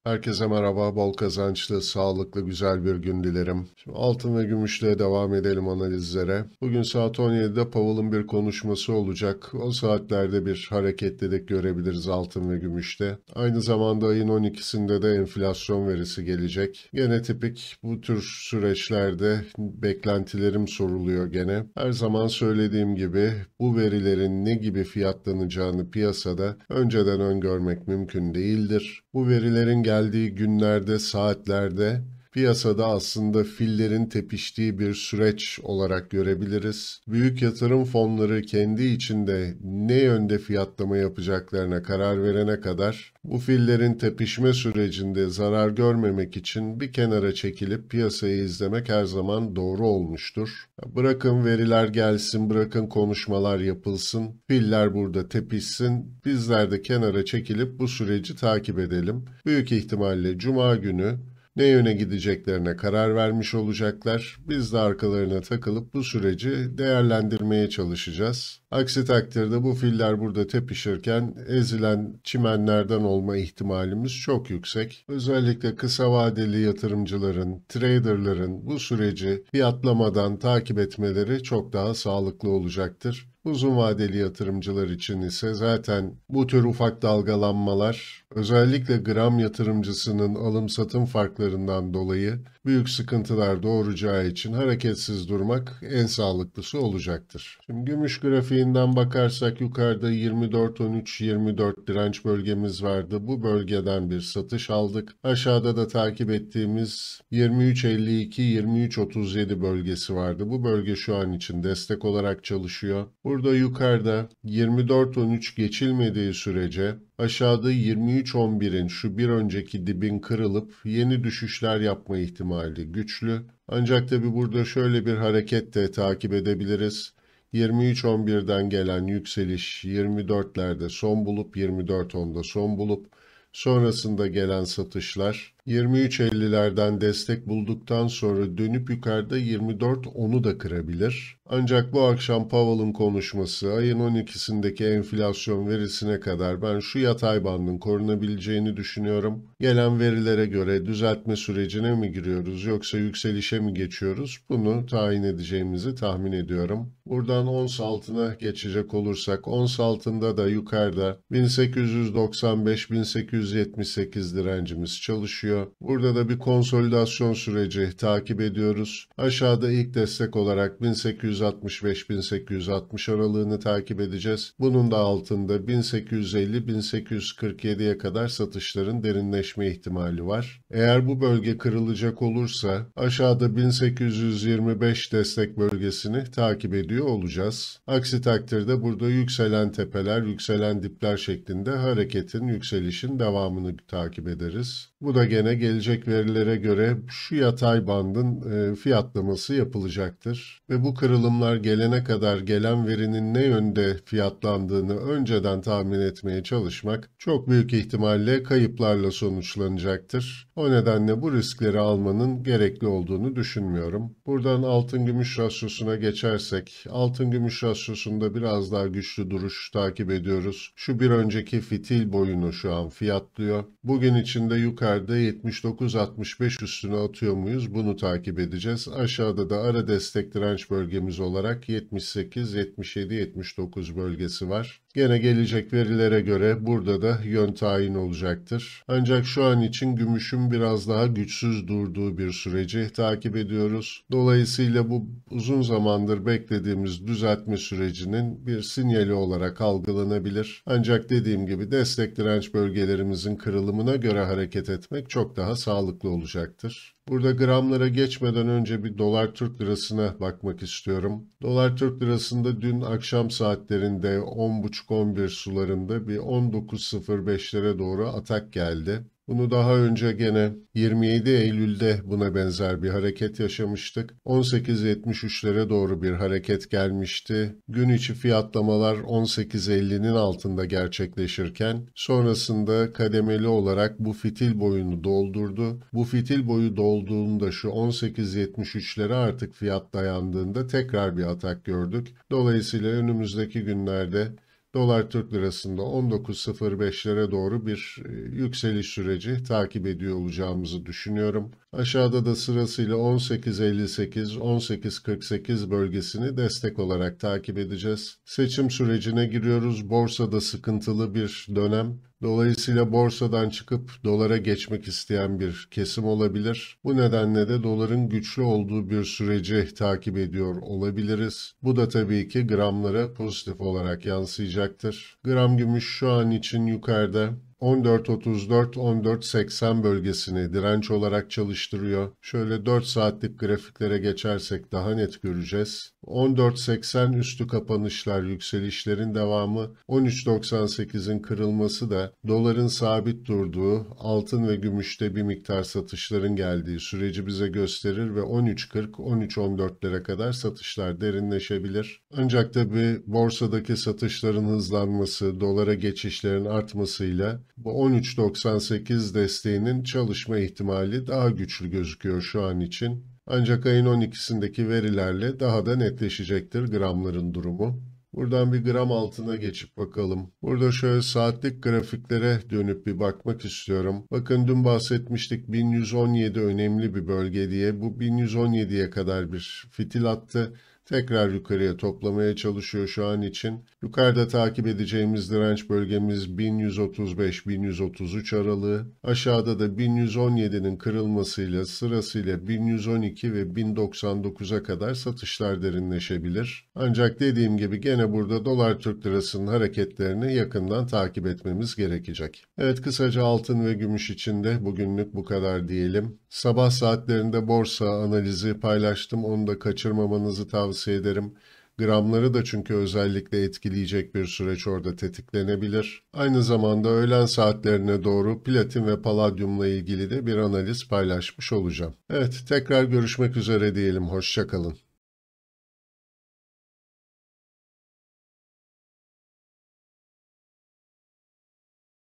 Herkese merhaba, bol kazançlı, sağlıklı, güzel bir gün dilerim. Şimdi altın ve gümüşle devam edelim analizlere. Bugün saat 17'de Powell'ın bir konuşması olacak. O saatlerde bir hareketlilik görebiliriz altın ve gümüşte. Aynı zamanda ayın 12'sinde de enflasyon verisi gelecek. Gene tipik bu tür süreçlerde beklentilerim soruluyor gene. Her zaman söylediğim gibi bu verilerin ne gibi fiyatlanacağını piyasada önceden öngörmek mümkün değildir. Bu verilerin geldiği günlerde, saatlerde piyasada aslında fillerin tepiştiği bir süreç olarak görebiliriz. Büyük yatırım fonları kendi içinde ne yönde fiyatlama yapacaklarına karar verene kadar bu fillerin tepişme sürecinde zarar görmemek için bir kenara çekilip piyasayı izlemek her zaman doğru olmuştur. Bırakın veriler gelsin, bırakın konuşmalar yapılsın, filler burada tepişsin, bizler de kenara çekilip bu süreci takip edelim. Büyük ihtimalle Cuma günü ne yöne gideceklerine karar vermiş olacaklar. Biz de arkalarına takılıp bu süreci değerlendirmeye çalışacağız. Aksi takdirde bu filler burada tepişirken ezilen çimenlerden olma ihtimalimiz çok yüksek. Özellikle kısa vadeli yatırımcıların, traderların bu süreci fiyatlamadan takip etmeleri çok daha sağlıklı olacaktır. Uzun vadeli yatırımcılar için ise zaten bu tür ufak dalgalanmalar özellikle gram yatırımcısının alım-satım farklarından dolayı büyük sıkıntılar doğuracağı için hareketsiz durmak en sağlıklısı olacaktır. Şimdi gümüş grafiğinden bakarsak yukarıda 24-13-24 direnç bölgemiz vardı. Bu bölgeden bir satış aldık. Aşağıda da takip ettiğimiz 23.52-23.37 bölgesi vardı. Bu bölge şu an için destek olarak çalışıyor. Burada yukarıda 24.13 geçilmediği sürece aşağıda 23.11'in şu bir önceki dibin kırılıp yeni düşüşler yapma ihtimali güçlü. Ancak tabi burada şöyle bir hareket de takip edebiliriz. 23.11'den gelen yükseliş 24'lerde son bulup 24.10'da son bulup sonrasında gelen satışlar 23.50'lerden destek bulduktan sonra dönüp yukarıda 24.10'u da kırabilir. Ancak bu akşam Powell'ın konuşması ayın 12'sindeki enflasyon verisine kadar ben şu yatay bandın korunabileceğini düşünüyorum. Gelen verilere göre düzeltme sürecine mi giriyoruz yoksa yükselişe mi geçiyoruz? Bunu tayin edeceğimizi tahmin ediyorum. Buradan ons altına geçecek olursak ons altında da yukarıda 1895-1878 direncimiz çalışıyor. Burada da bir konsolidasyon süreci takip ediyoruz. Aşağıda ilk destek olarak 1865-1860 aralığını takip edeceğiz. Bunun da altında 1850-1847'ye kadar satışların derinleşme ihtimali var. Eğer bu bölge kırılacak olursa aşağıda 1825 destek bölgesini takip ediyor olacağız. Aksi takdirde burada yükselen tepeler, yükselen dipler şeklinde hareketin, yükselişin devamını takip ederiz. Bu da gene gelecek verilere göre şu yatay bandın fiyatlaması yapılacaktır. Ve bu kırılımlar gelene kadar gelen verinin ne yönde fiyatlandığını önceden tahmin etmeye çalışmak çok büyük ihtimalle kayıplarla sonuçlanacaktır. O nedenle bu riskleri almanın gerekli olduğunu düşünmüyorum. Buradan altın-gümüş rasyosuna geçersek, altın-gümüş rasyosunda biraz daha güçlü duruş takip ediyoruz. Şu bir önceki fitil boyunu şu an fiyatlıyor. Bugün içinde yukarıda 79.65 üstüne atıyor muyuz? Bunu takip edeceğiz. Aşağıda da ara destek direnç bölgemiz olarak 78, 77, 79 bölgesi var. Gene gelecek verilere göre burada da yön tayin olacaktır. Ancak şu an için gümüşün biraz daha güçsüz durduğu bir süreci takip ediyoruz. Dolayısıyla bu uzun zamandır beklediğimiz düzeltme sürecinin bir sinyali olarak algılanabilir. Ancak dediğim gibi destek direnç bölgelerimizin kırılımına göre hareket etmek çok daha sağlıklı olacaktır. Burada gramlara geçmeden önce bir dolar Türk lirasına bakmak istiyorum. Dolar Türk lirasında dün akşam saatlerinde 10.30-11 sularında bir 19.05'lere doğru atak geldi. Bunu daha önce gene 27 Eylül'de buna benzer bir hareket yaşamıştık. 18.73'lere doğru bir hareket gelmişti. Gün içi fiyatlamalar 18.50'nin altında gerçekleşirken sonrasında kademeli olarak bu fitil boyunu doldurdu. Bu fitil boyu dolduğunda şu 18.73'lere artık fiyat dayandığında tekrar bir atak gördük. Dolayısıyla önümüzdeki günlerde Dolar Türk Lirası'nda 19.05'lere doğru bir yükseliş süreci takip ediyor olacağımızı düşünüyorum. Aşağıda da sırasıyla 18.58, 18.48 bölgesini destek olarak takip edeceğiz. Seçim sürecine giriyoruz. Borsada sıkıntılı bir dönem. Dolayısıyla borsadan çıkıp dolara geçmek isteyen bir kesim olabilir. Bu nedenle de doların güçlü olduğu bir süreci takip ediyor olabiliriz. Bu da tabii ki gramlara pozitif olarak yansıyacaktır. Gram gümüş şu an için yukarıda. 14.34-14.80 bölgesini direnç olarak çalıştırıyor. Şöyle 4 saatlik grafiklere geçersek daha net göreceğiz. 14.80 üstü kapanışlar, yükselişlerin devamı, 13.98'in kırılması da doların sabit durduğu, altın ve gümüşte bir miktar satışların geldiği süreci bize gösterir ve 13.40-13.14'lere kadar satışlar derinleşebilir. Ancak tabii borsadaki satışların hızlanması, dolara geçişlerin artmasıyla bu 13.98 desteğinin çalışma ihtimali daha güçlü gözüküyor şu an için. Ancak ayın 12'sindeki verilerle daha da netleşecektir gramların durumu. Buradan bir gram altına geçip bakalım. Burada şöyle saatlik grafiklere dönüp bir bakmak istiyorum. Bakın dün bahsetmiştik 1117 önemli bir bölge diye. Bu 1117'ye kadar bir fitil attı. Tekrar yukarıya toplamaya çalışıyor şu an için. Yukarıda takip edeceğimiz direnç bölgemiz 1135-1133 aralığı. Aşağıda da 1117'nin kırılmasıyla sırasıyla 1112 ve 1099'a kadar satışlar derinleşebilir. Ancak dediğim gibi gene burada dolar Türk lirasının hareketlerini yakından takip etmemiz gerekecek. Evet, kısaca altın ve gümüş için de bugünlük bu kadar diyelim. Sabah saatlerinde borsa analizi paylaştım. Onu da kaçırmamanızı tavsiye ederim. Gramları da çünkü özellikle etkileyecek bir süreç orada tetiklenebilir. Aynı zamanda öğlen saatlerine doğru platin ve paladyumla ilgili de bir analiz paylaşmış olacağım. Evet, tekrar görüşmek üzere diyelim. Hoşça kalın.